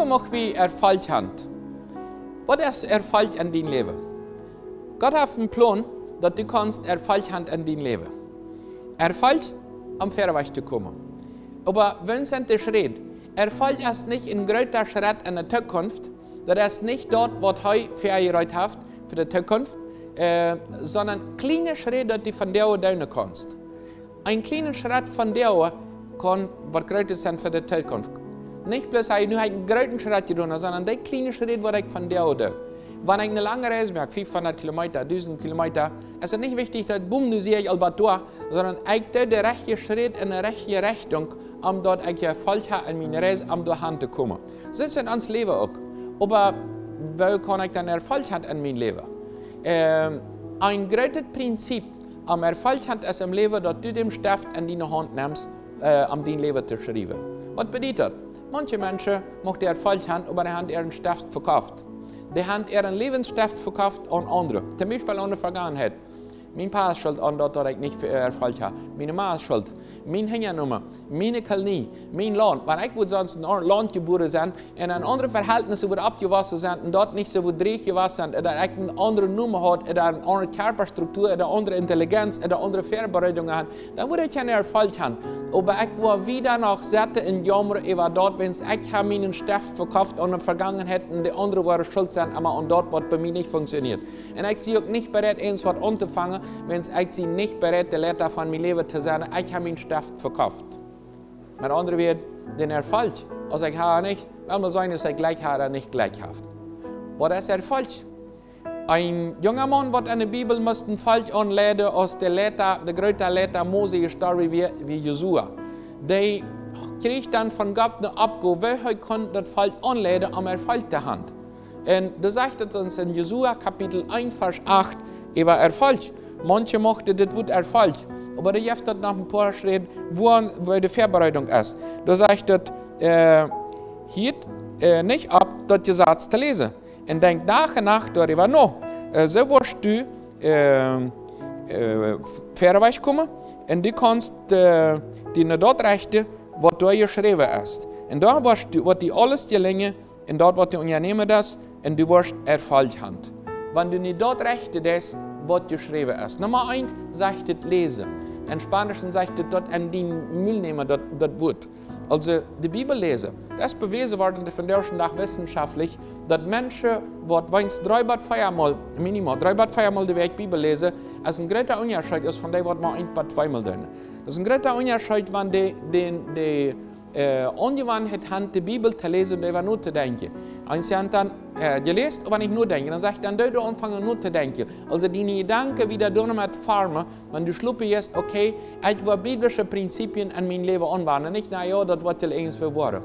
Leben mag wie Erfolg haben. Was ist Erfolg in dein Leben? Gott hat einen Plan, dass du kannst Erfolg haben in dein Leben. Erfolg, am Fairweg zu kommen. Aber wenn es schritt, Erfolg ist nicht ein großer Schritt in der Zukunft, das ist nicht dort, was heute vorbereitet hat für die Zukunft, sondern kleine Schritte, dass du von der tun kannst. Ein kleiner Schritt von der kann was Großes sein für die Zukunft. Nicht bloß nur einen großen Schritt tun, sondern die kleinen Schritte, die ich von der tue. Wenn ich eine lange Reise mache, 500 Kilometer, 1000 Kilometer, ist es nicht wichtig, dass du siehst, sondern ich tue den rechten Schritt in die richtige Richtung, um dort Erfolg zu haben, in meine Reise, um dahin zu kommen. So ist es in uns Leben auch. Aber wo kann ich dann Erfolg haben in meinem Leben? Ein großes Prinzip am Erfolg hat es im Leben, dass du den Stift in deine Hand nimmst, um dein Leben zu schreiben. Was bedeutet das? Manche Menschen möchten Erfolg haben, aber sie haben ihren Stift verkauft. Die haben ihren Lebensstift verkauft an andere. Zum Beispiel an der Vergangenheit. Mein Pa ist schuld an das, dass ich nicht Erfolg habe. Meine Ma ist schuld. Meine Handynummer, meine Kolonie, mein Land. Wenn ich sonst in einem Land geboren bin, in einem anderen Verhältnis wird abgewachsen sind und dort nicht so wird durchgewachsen sind, oder ich eine andere Nummer hat, oder eine andere Körperstruktur, oder eine andere Intelligenz, oder eine andere Vorbereitung haben, dann würde ich keinen Erfolg haben. Aber ich war wieder noch satt in Jammer über dort, wenn ich meinen Stift verkauft an der Vergangenheit und die anderen waren schuld sind, aber an dort, was bei mir nicht funktioniert. Und ich bin auch nicht bereit, eins was anzufangen, wenn ich nicht bereit bin, Leute von meinem Leben zu sagen, ich habe meinen Stift verkauft. Mit anderen Worten, den Erfolg, also ich habe nicht, wenn man sagen, dass ich gleich habe, nicht gleich habe. Was ist Erfolg? Ein junger Mann, der in der Bibel müsste Erfolg anleiten aus der größten Leiter Mose-Story wie Josua. Der kriegt dann von Gott eine Abgabe, welcher kann das Erfolg anleiten, um Erfolg zu haben. Und das sagt uns in Josua Kapitel 1, Vers 8, über Erfolg. Manche mochten das Wort Erfolg, aber der gibt das nach ein paar Schritten, wo die Vorbereitung ist. Da sagt das, hielt nicht ab, das Gesetz zu lesen. Und denkt nach und nach darüber nach. So wirst du Vorwärts kommen und du kannst dir dort richten, was da geschrieben ist. Und da wird dir alles gelingen und dort wird dir unternehmen das und du wirst Erfolg haben. Wenn du nicht dort richtest, was geschrieben ist. Nummer 1 sagt das Lesen. In Spanisch sagt das dort an den Müllnehmer das Wort. Also die Bibel lesen. Das ist bewiesen worden von der Tag wissenschaftlich, dass Menschen, die 3-4 Mal, minimal 3-4 Mal die Bibel lesen, als ein großer Unterschied ist von dem, was man 1-2 Mal tun. Das ist ein großer Unterschied, wenn die angewandt haben, die Bibel zu lesen und über nur zu denken. Und sie haben dann gelesen, aber nicht nur denken. Dann sagt dann, du anfangen nur zu denken. Also die Gedanken wieder damit farmen, wenn du schluppe jetzt, okay, ich will biblische Prinzipien in mein Leben anwenden. Nicht, na ja, das wird irgendwas für Worte.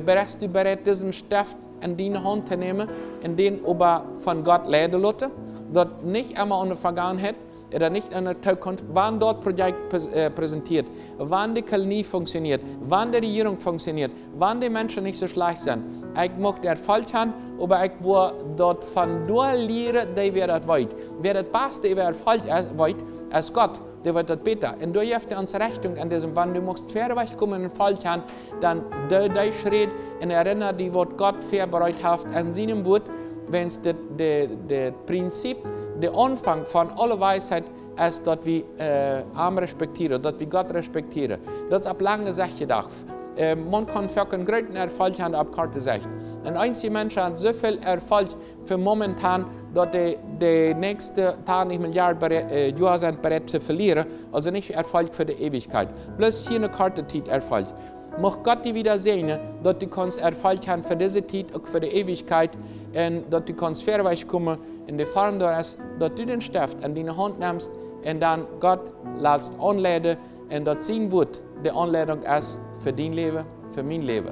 Bist du bereit, diesen Stift in deine Hand zu nehmen, in den aber von Gott leiden lassen, das nicht immer in der Vergangenheit, oder nicht in der Zukunft, wann dort Projekt präsentiert, wann die Kolonie funktioniert, wann die Regierung funktioniert, wann die Menschen nicht so schlecht sind. Ich möchte Erfolg haben, aber ich will dort von nur lernen, die wir das weit. Wer das Beste über Erfolg weit, ist Gott, der wird das besser. Und du hast uns Richtung an diesem, wenn du musst vorwärts kommen und Erfolg haben, dann dein Schritt und erinnere dich, was Gott vorbereitet hat an seinem Wort, wenn es das Prinzip, der Anfang von aller Weisheit ist, dass wir Arme respektieren, dass wir Gott respektieren. Das ist ab lange Sicht gedacht. Man kann für einen großen Erfolg haben, ab kurzer Sicht. Und einige Menschen haben so viel Erfolg für momentan, dass die nächsten Tage, nicht Jahre sind bereit zu verlieren, also nicht Erfolg für die Ewigkeit. Bloß hier eine kurze Zeit Erfolg. Mag Gott dich wieder sehen, dass du kannst Erfolg haben für diese Zeit, auch für die Ewigkeit, und dass du kannst vorwärts kommen in der Form, dass du den Stift in deine Hand nimmst und dann Gott lässt anleiten und dass sein Wort die Anleitung ist für dein Leben, für mein Leben.